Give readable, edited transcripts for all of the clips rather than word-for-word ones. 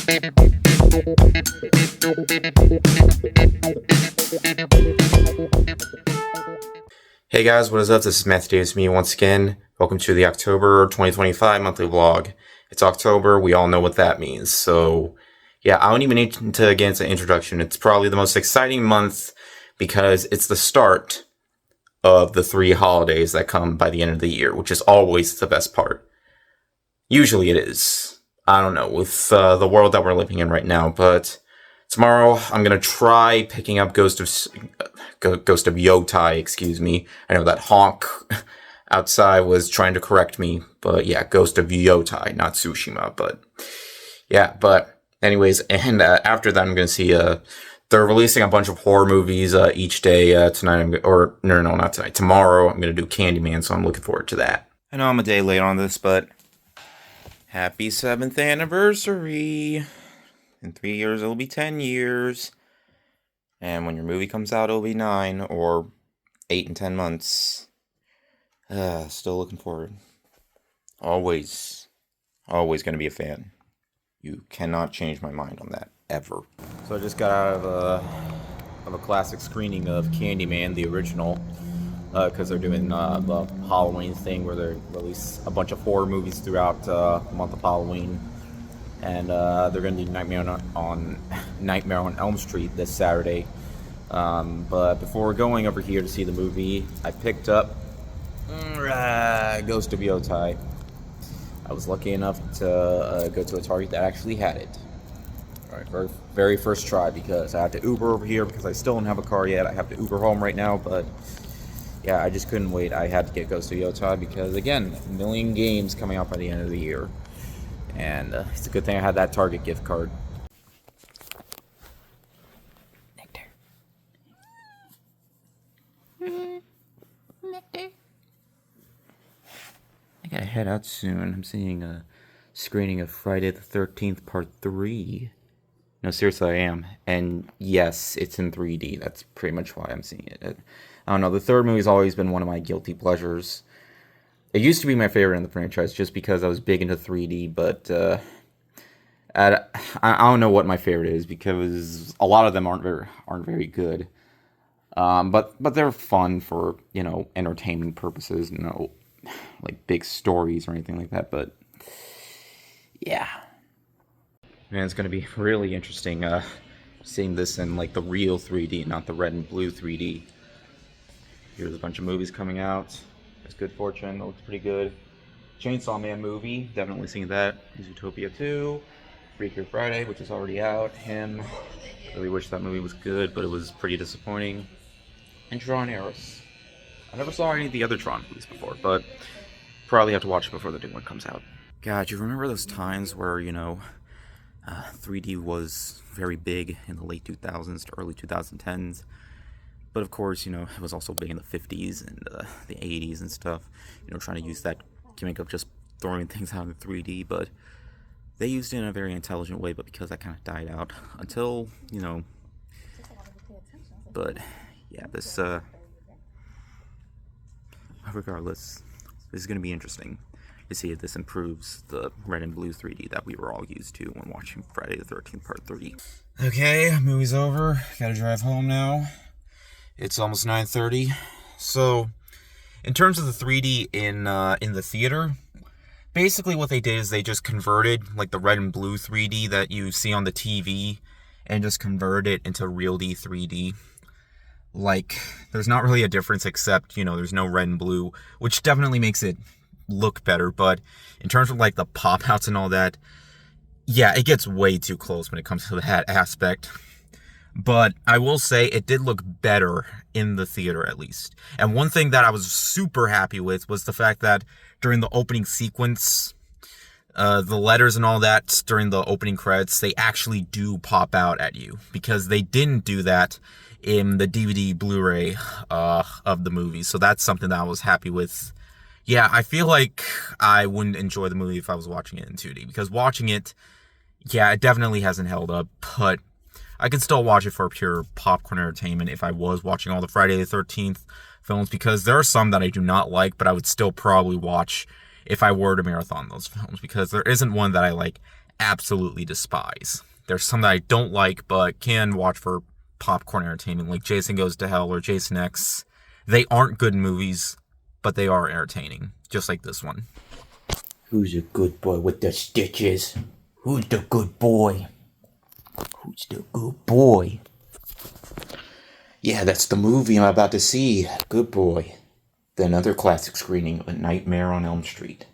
Hey guys, what is up? This is Matthew Davis, me once again. Welcome to the October 2025 monthly vlog. It's October, we all know what that means. So, yeah, I don't even need to get into the introduction. It's probably the most exciting month because it's the start of the 3 holidays that come by the end of the year, which is always the best part. Usually it is. I don't know, with the world that we're living in right now, but tomorrow I'm going to try picking up Ghost of Yotai, excuse me. I know that honk outside was trying to correct me, but yeah, Ghost of Yotai, not Tsushima, but yeah, but anyways, and after that I'm going to see, they're releasing a bunch of horror movies each day tonight, not tonight, tomorrow I'm going to do Candyman, so I'm looking forward to that. I know I'm a day late on this, but happy 7th anniversary! In 3 years, it'll be 10 years. And when your movie comes out, it'll be 9 or 8 and 10 months. Still looking forward. Always going to be a fan. You cannot change my mind on that, ever. So I just got out of a classic screening of Candyman, the original. Because they're doing the Halloween thing where they release a bunch of horror movies throughout the month of Halloween. And they're going to do Nightmare on Elm Street this Saturday. But before going over here to see the movie, I picked up Ghost of Yotai. I was lucky enough to go to a Target that actually had it. Alright, very first try, because I had to Uber over here because I still don't have a car yet. I have to Uber home right now, but yeah, I just couldn't wait. I had to get Ghost of Yotai because, again, a million games coming out by the end of the year. And it's a good thing I had that Target gift card. Nectar. Nectar. I gotta head out soon. I'm seeing a screening of Friday the 13th Part 3. No, seriously, I am. And yes, it's in 3D. That's pretty much why I'm seeing it. I don't know, the third movie's always been one of my guilty pleasures. It used to be my favorite in the franchise just because I was big into 3D, but I don't know what my favorite is because a lot of them aren't very good. But they're fun for, entertainment purposes, like big stories or anything like that, but yeah. Man, it's going to be really interesting seeing this in like the real 3D, not the red and blue 3D. Here's a bunch of movies coming out. Good Fortune, that looks pretty good. Chainsaw Man movie, definitely seen that. Zootopia 2, Freakier Friday, which is already out. Him, really wish that movie was good, but it was pretty disappointing. And Tron Eris. I never saw any of the other Tron movies before, but probably have to watch it before the new one comes out. God, you remember those times where, 3D was very big in the late 2000s to early 2010s? But of course, it was also big in the 50s and the 80s and stuff. Trying to use that gimmick of just throwing things out in 3D. But they used it in a very intelligent way, but because that kind of died out until, But, yeah, this, regardless, this is going to be interesting to see if this improves the red and blue 3D that we were all used to when watching Friday the 13th Part 3. Okay, movie's over. Gotta drive home now. It's almost 9:30. So, in terms of the 3D in the theater, basically what they did is they just converted like the red and blue 3D that you see on the TV and just converted it into RealD 3D. Like, there's not really a difference except, there's no red and blue, which definitely makes it look better, but in terms of like the pop outs and all that, yeah, it gets way too close when it comes to that aspect. But I will say it did look better in the theater, at least. And one thing that I was super happy with was the fact that during the opening sequence, the letters and all that during the opening credits, they actually do pop out at you. Because they didn't do that in the DVD Blu-ray of the movie. So that's something that I was happy with. Yeah, I feel like I wouldn't enjoy the movie if I was watching it in 2D. Because watching it, yeah, it definitely hasn't held up. But I could still watch it for pure popcorn entertainment if I was watching all the Friday the 13th films, because there are some that I do not like, but I would still probably watch if I were to marathon those films, because there isn't one that I like absolutely despise. There's some that I don't like, but can watch for popcorn entertainment, like Jason Goes to Hell or Jason X. They aren't good movies, but they are entertaining, just like this one. Who's a good boy with the stitches? Who's the good boy? Who's the good boy? Yeah, that's the movie I'm about to see. Good boy. The another classic screening of A Nightmare on Elm Street.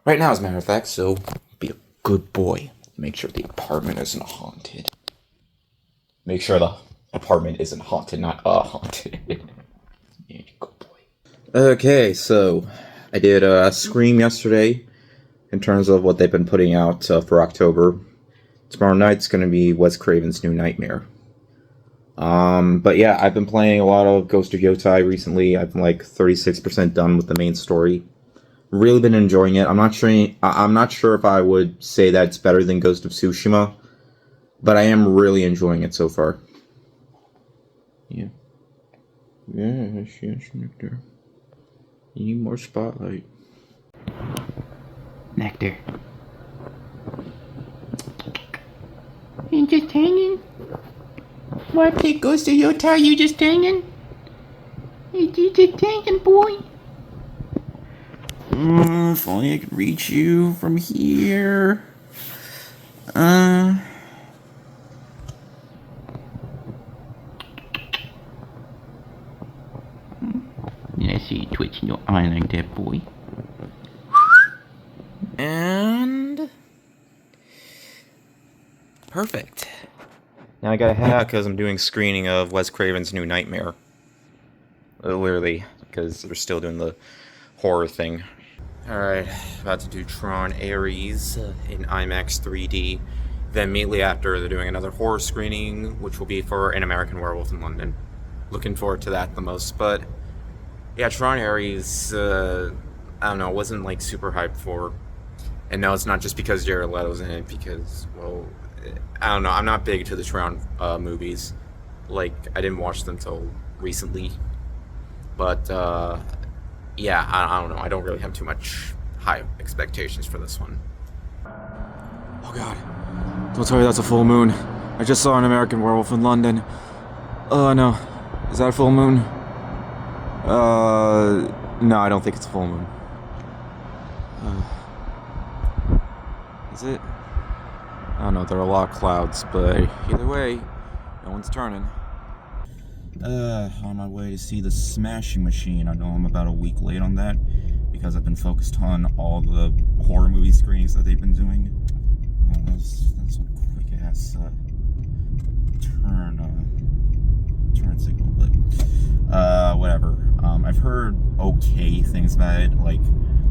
Right now, as a matter of fact, so be a good boy. Make sure the apartment isn't haunted. Make sure the apartment isn't haunted, not haunted. Yeah, good boy. Okay, so I did Scream yesterday in terms of what they've been putting out for October. Tomorrow night's going to be Wes Craven's New Nightmare. But yeah, I've been playing a lot of Ghost of Yotai recently. I've been like 36% done with the main story. Really been enjoying it. I'm not sure if I would say that it's better than Ghost of Tsushima, but I am really enjoying it so far. Yeah. Yes, Nectar. You need more spotlight. Nectar. You just hanging? What, take Ghost of Yotai, you just hanging? You just hanging, boy? If only I could reach you from here. Yeah, I see you twitching your eye like that, boy. And... perfect. Now I gotta head out because I'm doing screening of Wes Craven's New Nightmare. Literally, because they're still doing the horror thing. Alright, about to do Tron Ares in IMAX 3D. Then immediately after, they're doing another horror screening, which will be for An American Werewolf in London. Looking forward to that the most, but... yeah, Tron Ares, I don't know, wasn't like super hyped for. And no, it's not just because Jared Leto's in it, because, well, I don't know, I'm not big to the Tron movies. Like, I didn't watch them till recently. But, yeah, I don't know, I don't really have too much high expectations for this one. Oh god, don't tell me that's a full moon. I just saw An American Werewolf in London. Oh no, is that a full moon? No, I don't think it's a full moon. Is it? I don't know, there are a lot of clouds, but either way, no one's turning. On my way to see The Smashing Machine. I know I'm about a week late on that, because I've been focused on all the horror movie screenings that they've been doing. That's a quick-ass, turn signal, but, whatever. I've heard okay things about it, like,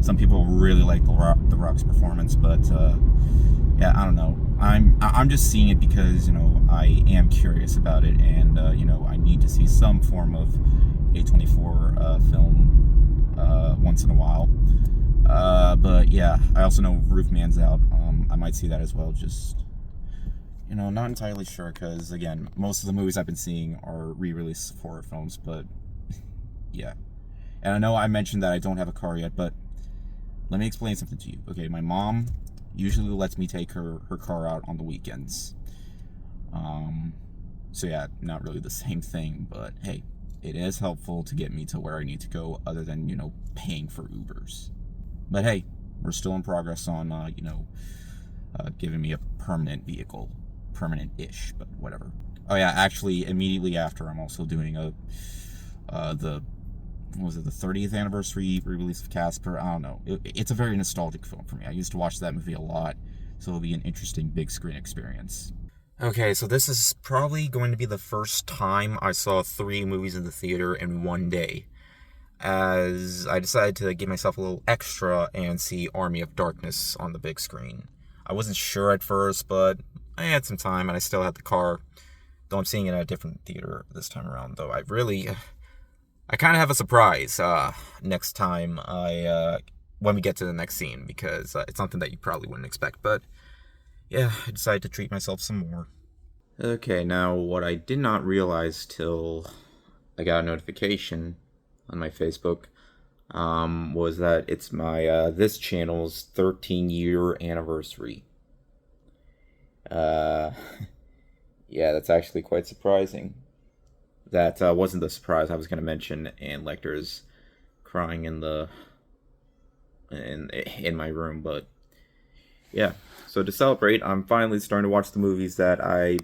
some people really like The Rock's performance, but, yeah, I don't know. I'm just seeing it because, you know, I am curious about it, and, you know, I need to see some form of A24, film, once in a while. But, yeah, I also know Roofman's out. I might see that as well, just... you know, not entirely sure, because, again, most of the movies I've been seeing are re-released horror films, but, yeah. And I know I mentioned that I don't have a car yet, but let me explain something to you. Okay, my mom usually lets me take her car out on the weekends. So yeah, not really the same thing, but hey, it is helpful to get me to where I need to go, other than, you know, paying for Ubers. But hey, we're still in progress on, you know, giving me a permanent vehicle. Permanent-ish, but whatever. Oh yeah, actually, immediately after, I'm also doing the 30th anniversary re-release of Casper. I don't know. It's a very nostalgic film for me. I used to watch that movie a lot, so it'll be an interesting big screen experience. Okay, so this is probably going to be the first time I saw 3 movies in the theater in one day, as I decided to give myself a little extra and see Army of Darkness on the big screen. I wasn't sure at first, but I had some time and I still had the car, though I'm seeing it at a different theater this time around, though I kind of have a surprise next time when we get to the next scene, because it's something that you probably wouldn't expect, but yeah, I decided to treat myself some more. Okay, now what I did not realize till I got a notification on my Facebook was that it's my this channel's 13-year anniversary. Uh, yeah, that's actually quite surprising. That wasn't the surprise I was going to mention. And Lecter's crying in my room, but yeah. So to celebrate, I'm finally starting to watch the movies that I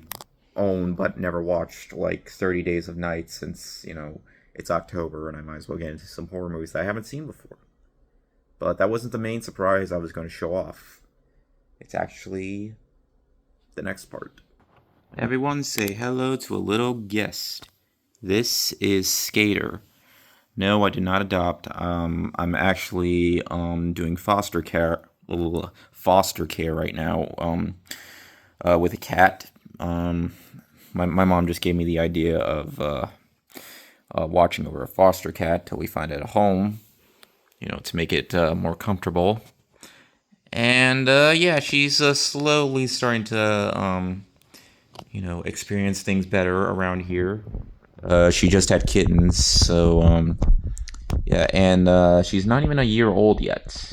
own but never watched, like 30 Days of Night, since it's October and I might as well get into some horror movies that I haven't seen before. But that wasn't the main surprise I was going to show off. It's actually the next part. Everyone say hello to a little guest. This is Skater. No, I did not adopt. I'm actually doing foster care right now. With a cat. My mom just gave me the idea of watching over a foster cat till we find it a home. To make it more comfortable. And yeah, she's slowly starting to experience things better around here. She just had kittens, so yeah, and she's not even a year old yet.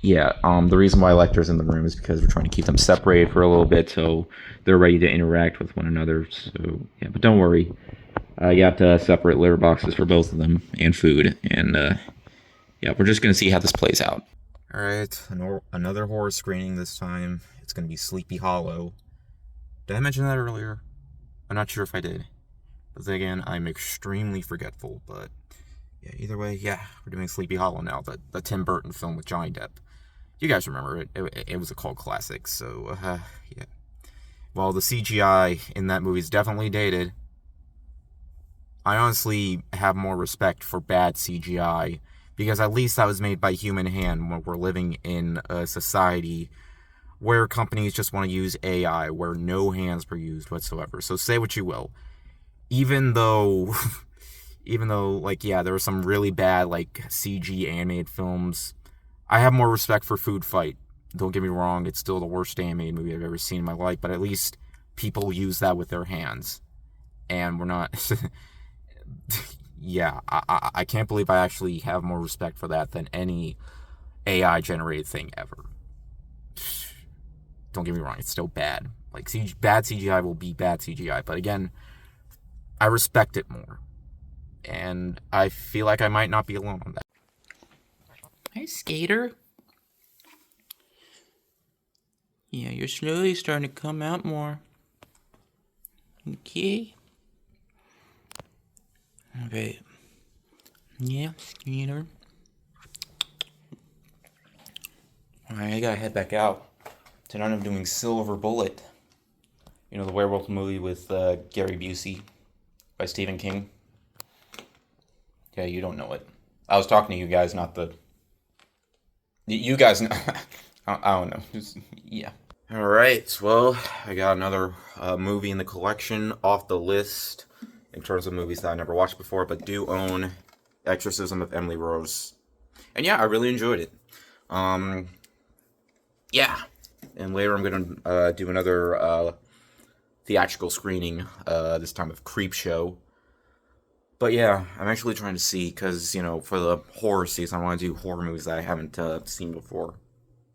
Yeah, the reason why Lecter's in the room is because we're trying to keep them separated for a little bit so they're ready to interact with one another. So yeah, but don't worry. I got separate litter boxes for both of them and food, and yeah, we're just gonna see how this plays out. All right, another horror screening this time. It's gonna be Sleepy Hollow. Did I mention that earlier? I'm not sure if I did. But then again, I'm extremely forgetful. But yeah, either way, yeah, we're doing Sleepy Hollow now, the Tim Burton film with Johnny Depp. You guys remember it? It was a cult classic. So yeah. While the CGI in that movie is definitely dated, I honestly have more respect for bad CGI, because at least that was made by human hand when we're living in a society where companies just want to use AI, where no hands were used whatsoever. So say what you will. Even though, like, yeah, there were some really bad, like, CG animated films, I have more respect for Food Fight. Don't get me wrong, it's still the worst animated movie I've ever seen in my life, but at least people use that with their hands. And we're not... yeah, I can't believe I actually have more respect for that than any AI-generated thing ever. Don't get me wrong, it's still bad. Like, bad CGI will be bad CGI, but again, I respect it more. And I feel like I might not be alone on that. Hi, Skater. Yeah, you're slowly starting to come out more. Okay. Okay. Yeah, Skater. Alright, I gotta head back out. Tonight I'm doing Silver Bullet. The werewolf movie with Gary Busey by Stephen King. Yeah, you don't know it. I was talking to you guys, not the... You guys know. I don't know. Yeah. Alright, well, I got another movie in the collection off the list in terms of movies that I never watched before, but do own Exorcism of Emily Rose. And yeah, I really enjoyed it. Yeah. And later I'm going to do another theatrical screening, this time of Creepshow. But yeah, I'm actually trying to see, because, for the horror season, I want to do horror movies that I haven't seen before.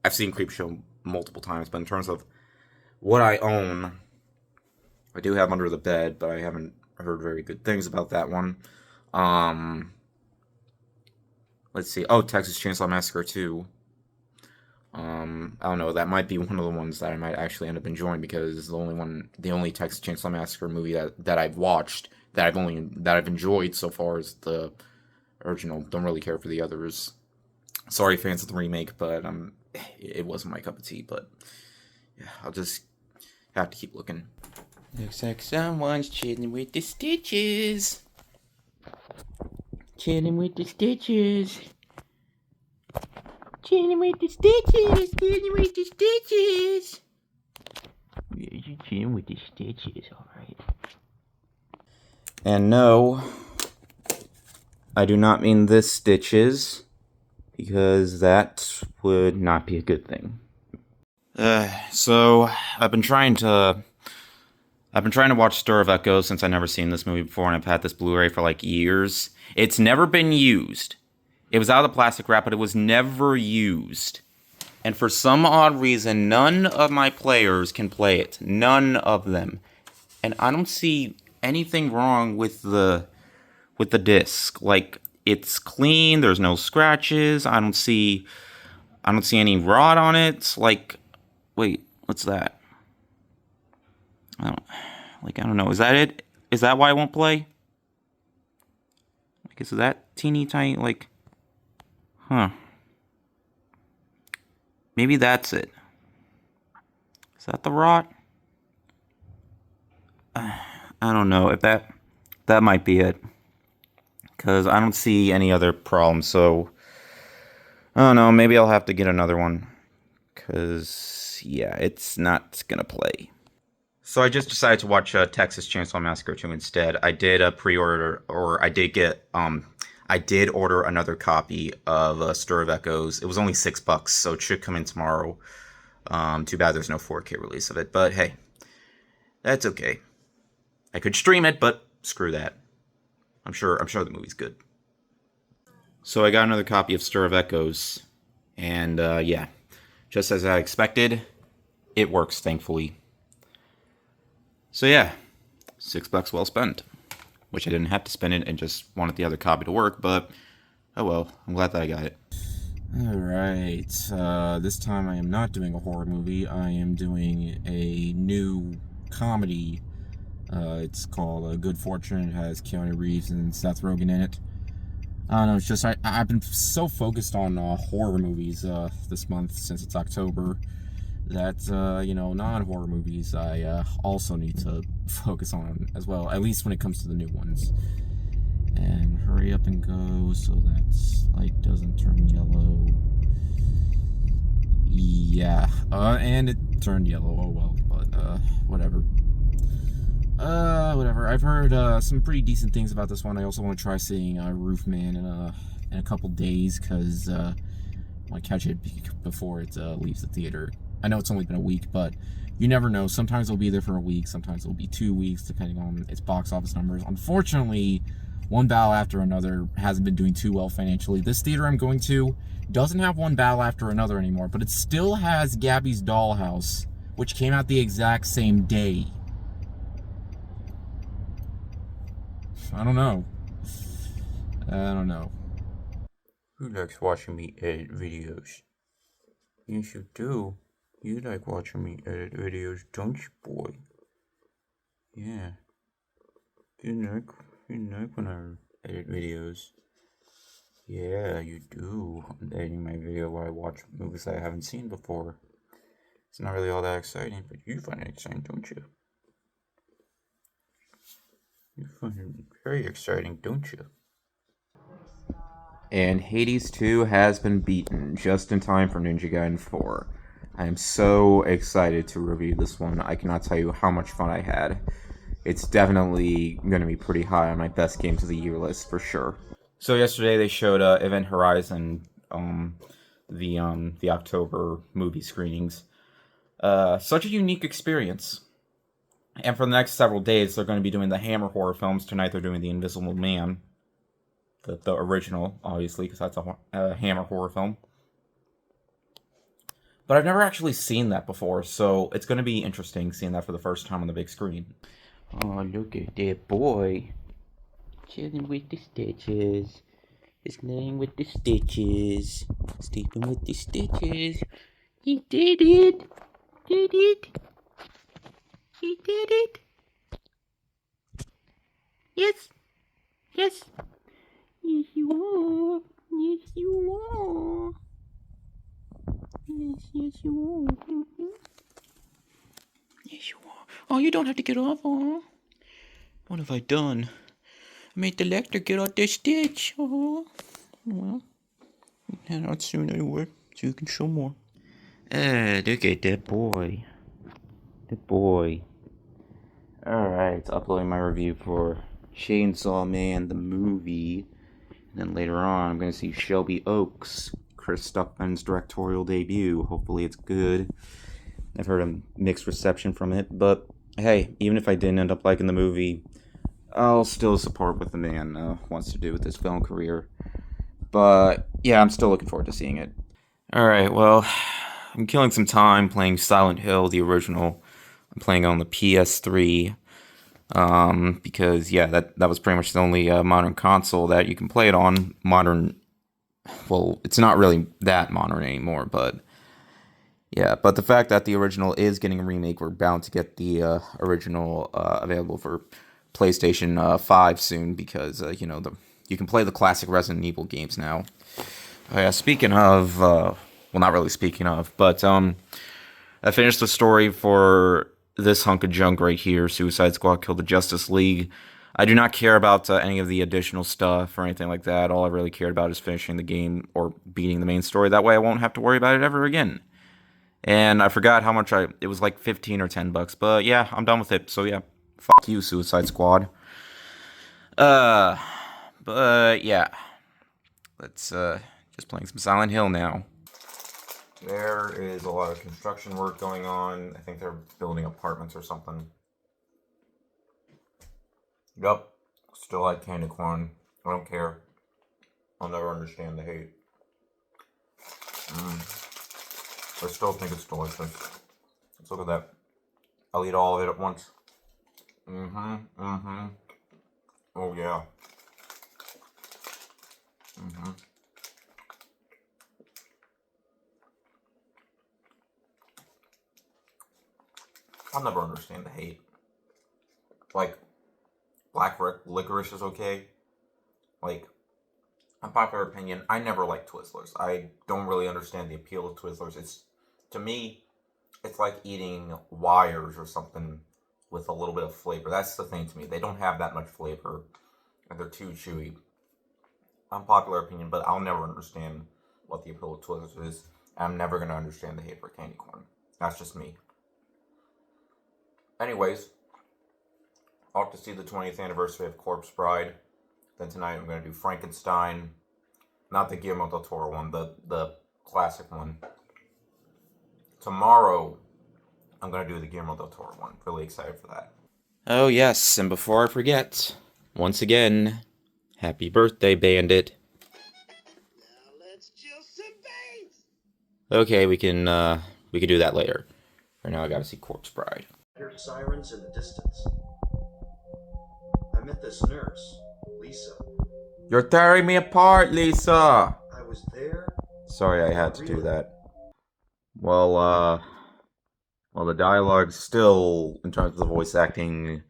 I've seen Creepshow multiple times, but in terms of what I own, I do have Under the Bed, but I haven't heard very good things about that one. Let's see. Oh, Texas Chainsaw Massacre 2. I don't know, that might be one of the ones that I might actually end up enjoying, because the only Texas Chainsaw Massacre movie that I've watched that I've enjoyed so far is the original. Don't really care for the others. Sorry, fans of the remake, but it wasn't my cup of tea. But yeah, I'll just have to keep looking. Looks like someone's chilling with the stitches. Chilling with the stitches. Chilling with the stitches. Chilling with the stitches. Yeah, you're chilling with the stitches, alright. And no, I do not mean this stitches, because that would not be a good thing. So I've been trying to watch Stir of Echoes since I've never seen this movie before, and I've had this Blu-ray for like years. It's never been used. It was out of the plastic wrap, but it was never used. And for some odd reason, none of my players can play it. None of them. And I don't see anything wrong with the disc. Like, it's clean, there's no scratches, I don't see any rot on it. Like, wait, what's that? I don't know. Is that it? Is that why I won't play? Like, is that teeny tiny, like, huh. Maybe that's it. Is that the rot? I don't know. If that might be it. Because I don't see any other problems, so I don't know, maybe I'll have to get another one. Because, yeah, it's not gonna play. So I just decided to watch Texas Chainsaw Massacre 2 instead. I did pre-order, or I did get, I did order another copy of Stir of Echoes. It was only $6, so it should come in tomorrow. Too bad there's no 4K release of it, but hey, that's okay. I could stream it, but screw that. I'm sure the movie's good. So I got another copy of Stir of Echoes, and yeah, just as I expected, it works, thankfully. So yeah, $6 well spent. Wish I didn't have to spend it and just wanted the other copy to work, but oh well, I'm glad that I got it. Alright, this time I am not doing a horror movie, I am doing a new comedy. It's called Good Fortune. It has Keanu Reeves and Seth Rogen in it. I don't know, it's just, I've been so focused on horror movies this month, since it's October, that, non-horror movies I also need to focus on as well, at least when it comes to the new ones. And hurry up and go so that light doesn't turn yellow. Yeah, and it turned yellow, oh well, but, whatever. Whatever. I've heard some pretty decent things about this one. I also want to try seeing Roofman in a couple days, because I want to catch it before it leaves the theater. I know it's only been a week, but you never know. Sometimes it'll be there for a week, sometimes it'll be 2 weeks, depending on its box office numbers. Unfortunately, One Battle After Another hasn't been doing too well financially. This theater I'm going to doesn't have One Battle After Another anymore, but it still has Gabby's Dollhouse, which came out the exact same day. I don't know. Who likes watching me edit videos? Yes, you do. You like watching me edit videos, don't you, boy? Yeah. You like when I edit videos. Yeah, you do. I'm editing my video while I watch movies I haven't seen before. It's not really all that exciting, but you find it exciting, don't you? You find it very exciting, don't you? And Hades 2 has been beaten just in time for Ninja Gaiden 4. I am so excited to review this one. I cannot tell you how much fun I had. It's definitely going to be pretty high on my best games of the year list for sure. So yesterday they showed Event Horizon, the October movie screenings. Such a unique experience. And for the next several days, they're going to be doing the Hammer horror films. Tonight they're doing The Invisible Man. The original, obviously, because that's a Hammer horror film. But I've never actually seen that before, so it's going to be interesting seeing that for the first time on the big screen. Oh, look at that boy. Chilling with the stitches. He's laying with the stitches. Sleeping with the stitches. He did it. Did it. He did it. Yes. Yes. Yes, you are. Yes, you are. Yes, you are. Mm-hmm. Yes, you are. Oh, you don't have to get off, oh. What have I done? I made the lector get out their stitch. Oh. Well, head out soon anyway, so you can show more. Look at that boy. The boy. Alright, uploading my review for Chainsaw Man, the movie. And then later on, I'm going to see Shelby Oaks, Chris Stuckman's directorial debut. Hopefully it's good. I've heard a mixed reception from it, but hey, even if I didn't end up liking the movie, I'll still support what the man wants to do with his film career. But yeah, I'm still looking forward to seeing it. Alright, well, I'm killing some time playing Silent Hill, the original. I'm playing on the PS3. Because yeah, that was pretty much the only modern console that you can play it on. Modern, well, it's not really that modern anymore, but yeah. But the fact that the original is getting a remake, we're bound to get the original available for PlayStation 5 soon because you can play the classic Resident Evil games now. Yeah, speaking of, well, not really speaking of, but I finished the story for this hunk of junk right here, Suicide Squad Kill the Justice League. I do not care about any of the additional stuff or anything like that. All I really cared about is finishing the game or beating the main story. That way I won't have to worry about it ever again. And I forgot how much it was like 15 or $10, but yeah, I'm done with it. So yeah, fuck you, Suicide Squad. But yeah. Let's just playing some Silent Hill now. There is a lot of construction work going on. I think they're building apartments or something. Yup. Still like candy corn. I don't care. I'll never understand the hate. I still think it's delicious. Let's look at that. I'll eat all of it at once. Oh yeah. I'll never understand the hate. Like, black licorice is okay. Like, unpopular opinion, I never liked Twizzlers. I don't really understand the appeal of Twizzlers. To me, it's like eating wires or something with a little bit of flavor. That's the thing to me. They don't have that much flavor, and they're too chewy. Unpopular opinion, but I'll never understand what the appeal of Twizzlers is. And I'm never going to understand the hate for candy corn. That's just me. Anyways, off to see the 20th anniversary of Corpse Bride. Then tonight I'm going to do Frankenstein. Not the Guillermo del Toro one, the classic one. Tomorrow, I'm going to do the Guillermo del Toro one. Really excited for that. Oh yes, and before I forget, once again, happy birthday, Bandit. Now let's chill some bass. Okay, we can do that later. Right now I gotta see Corpse Bride. I heard sirens in the distance. I met this nurse, Lisa. You're tearing me apart, Lisa! I was there. Sorry I had to do that. Well, the dialogue still, in terms of the voice acting,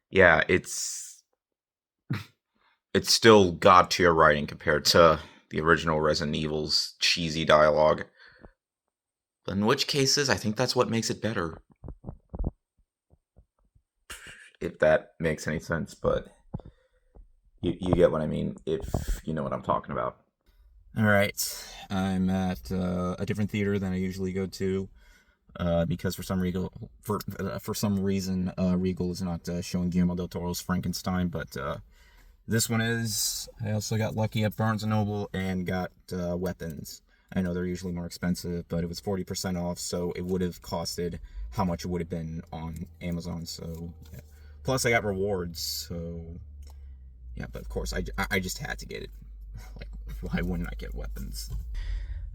yeah, it's still god tier writing compared to the original Resident Evil's cheesy dialogue. But in which cases, I think that's what makes it better. If that makes any sense, but you get what I mean, if you know what I'm talking about. Alright, I'm at a different theater than I usually go to, because for some reason Regal is not showing Guillermo del Toro's Frankenstein, but this one is. I also got lucky at Barnes & Noble and got Weapons. I know they're usually more expensive, but it was 40% off, so it would have costed how much it would have been on Amazon, so yeah. Plus I got rewards, so yeah, but of course I just had to get it. Like, why wouldn't I get Weapons?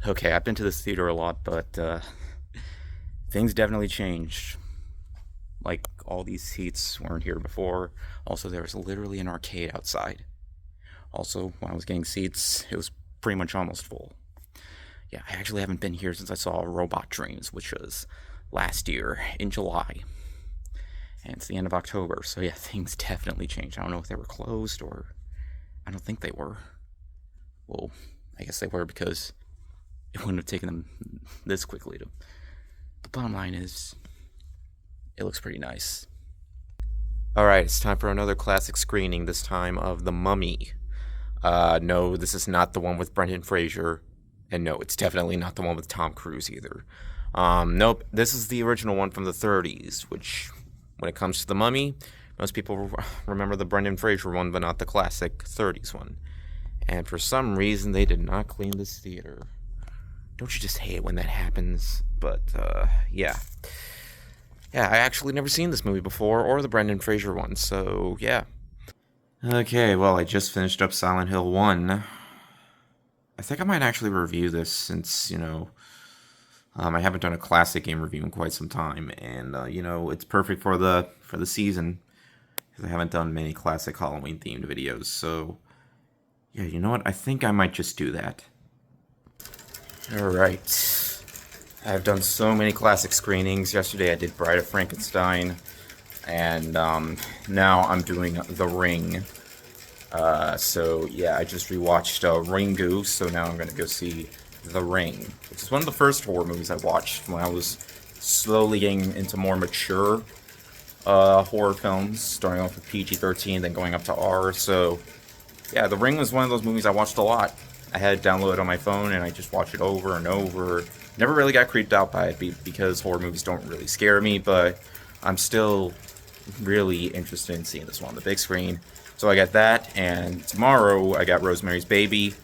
Okay, I've been to this theater a lot, but things definitely changed. Like, all these seats weren't here before. Also, there was literally an arcade outside. Also, when I was getting seats, it was pretty much almost full. Yeah, I actually haven't been here since I saw Robot Dreams, which was last year in July. And it's the end of October, so yeah, things definitely changed. I don't know if they were closed or... I don't think they were. Well, I guess they were because it wouldn't have taken them this quickly to... The bottom line is, it looks pretty nice. Alright, it's time for another classic screening, this time of The Mummy. No, this is not the one with Brendan Fraser. And no, it's definitely not the one with Tom Cruise either. Nope, this is the original one from the 30s, which, when it comes to The Mummy, most people remember the Brendan Fraser one, but not the classic 30s one. And for some reason, they did not clean this theater. Don't you just hate it when that happens? But, yeah. Yeah, I actually never seen this movie before, or the Brendan Fraser one, so, yeah. Okay, well, I just finished up Silent Hill 1. I think I might actually review this since, I haven't done a classic game review in quite some time, and you know, it's perfect for the season because I haven't done many classic Halloween themed videos. So yeah, you know what? I think I might just do that. All right. I've done so many classic screenings. Yesterday I did Bride of Frankenstein, and now I'm doing The Ring. So yeah, I just rewatched Ringu, so now I'm gonna go see The Ring, which is one of the first horror movies I watched when I was slowly getting into more mature horror films, starting off with PG-13, then going up to R. So yeah, The Ring was one of those movies I watched a lot. I had it downloaded on my phone, and I just watched it over and over. Never really got creeped out by it because horror movies don't really scare me, but I'm still really interested in seeing this one on the big screen. So I got that, and tomorrow I got Rosemary's Baby,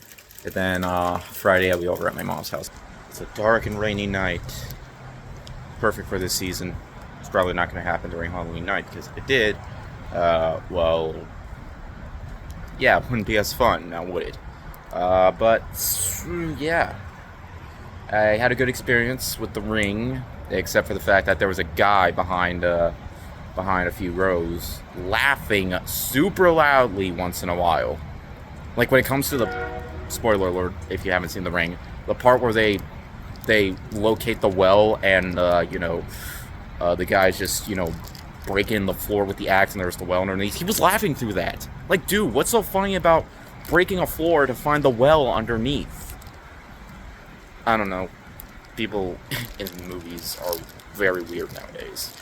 and then Friday I'll be over at my mom's house. It's a dark and rainy night. Perfect for this season. It's probably not going to happen during Halloween night, because if it did, well, yeah, it wouldn't be as fun, now would it? But yeah, I had a good experience with The Ring, except for the fact that there was a guy behind a few rows laughing super loudly once in a while. Like when it comes to the spoiler alert, if you haven't seen The Ring, the part where they locate the well and the guy's just breaking the floor with the axe and there's the well underneath. He was laughing through that. Like, dude, what's so funny about breaking a floor to find the well underneath? I don't know. People in movies are very weird nowadays.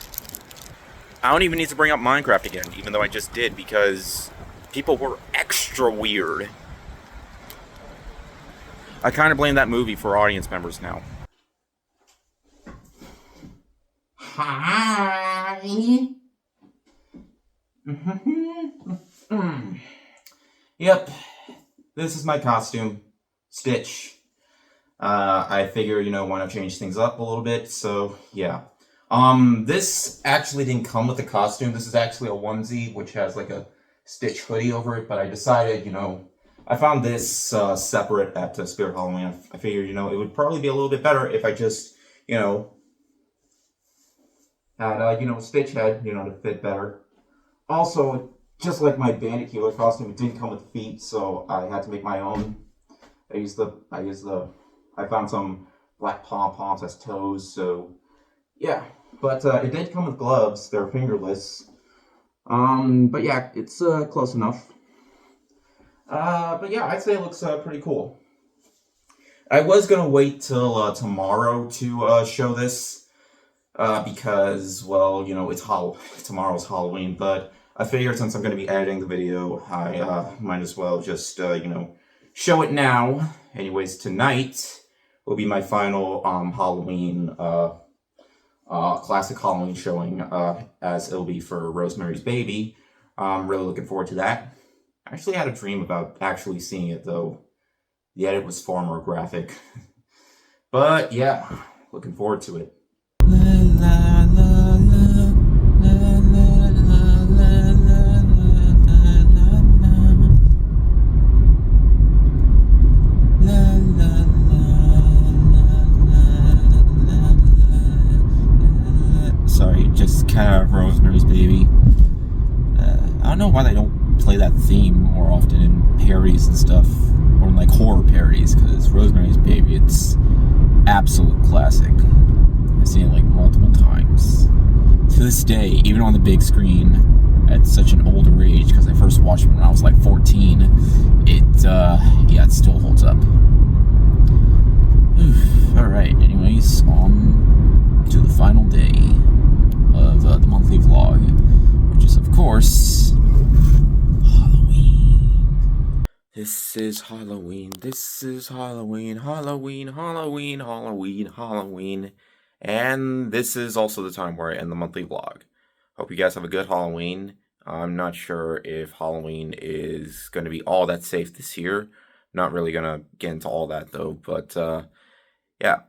I don't even need to bring up Minecraft again, even though I just did, because people were extra weird. I kind of blame that movie for audience members now. Hi. Yep, this is my costume, Stitch. I figure, why not change things up a little bit, so yeah. This actually didn't come with the costume. This is actually a onesie, which has like a Stitch hoodie over it, but I decided, I found this separate at Spirit Halloween. I figured, it would probably be a little bit better if I just, had, Stitch head, to fit better. Also, just like my Bandit Healer costume, it didn't come with feet, so I had to make my own. I found some black pom-poms as toes, so yeah. But it did come with gloves. They're fingerless. But yeah, it's close enough. But yeah, I'd say it looks pretty cool. I was gonna wait till tomorrow to show this, because, well, it's tomorrow's Halloween, but I figured since I'm gonna be editing the video, I might as well just show it now. Anyways, tonight will be my final Halloween classic Halloween showing, as it'll be for Rosemary's Baby. I'm really looking forward to that. I actually had a dream about actually seeing it, though. The edit was far more graphic. But yeah, looking forward to it. Sorry, just kind of Rosemary's Baby. I don't know why they don't play that theme more often in parodies and stuff, or in like horror parodies, because Rosemary's Baby, it's absolute classic. I've seen it like multiple times. To this day, even on the big screen, at such an older age, because I first watched it when I was like 14, it still holds up. Alright, anyways, on to the final day of the monthly vlog, which is, of course, Halloween. This is Halloween, this is Halloween, Halloween, Halloween, Halloween, Halloween. And this is also the time where I end the monthly vlog. Hope you guys have a good Halloween. I'm not sure if Halloween is going to be all that safe this year. Not really going to get into all that, though. But, yeah.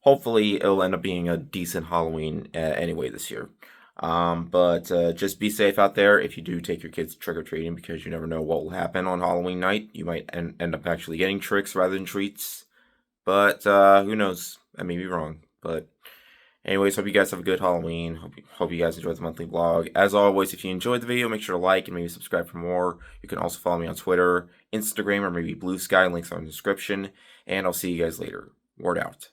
Hopefully, it'll end up being a decent Halloween anyway this year. But just be safe out there if you do take your kids trick-or-treating, because you never know what will happen on Halloween night. You might end up actually getting tricks rather than treats. But who knows? I may be wrong. But anyways, hope you guys have a good Halloween. Hope you guys enjoyed the monthly vlog. As always, if you enjoyed the video, make sure to like and maybe subscribe for more. You can also follow me on Twitter, Instagram, or maybe Blue Sky. Links are in the description. And I'll see you guys later. Word out.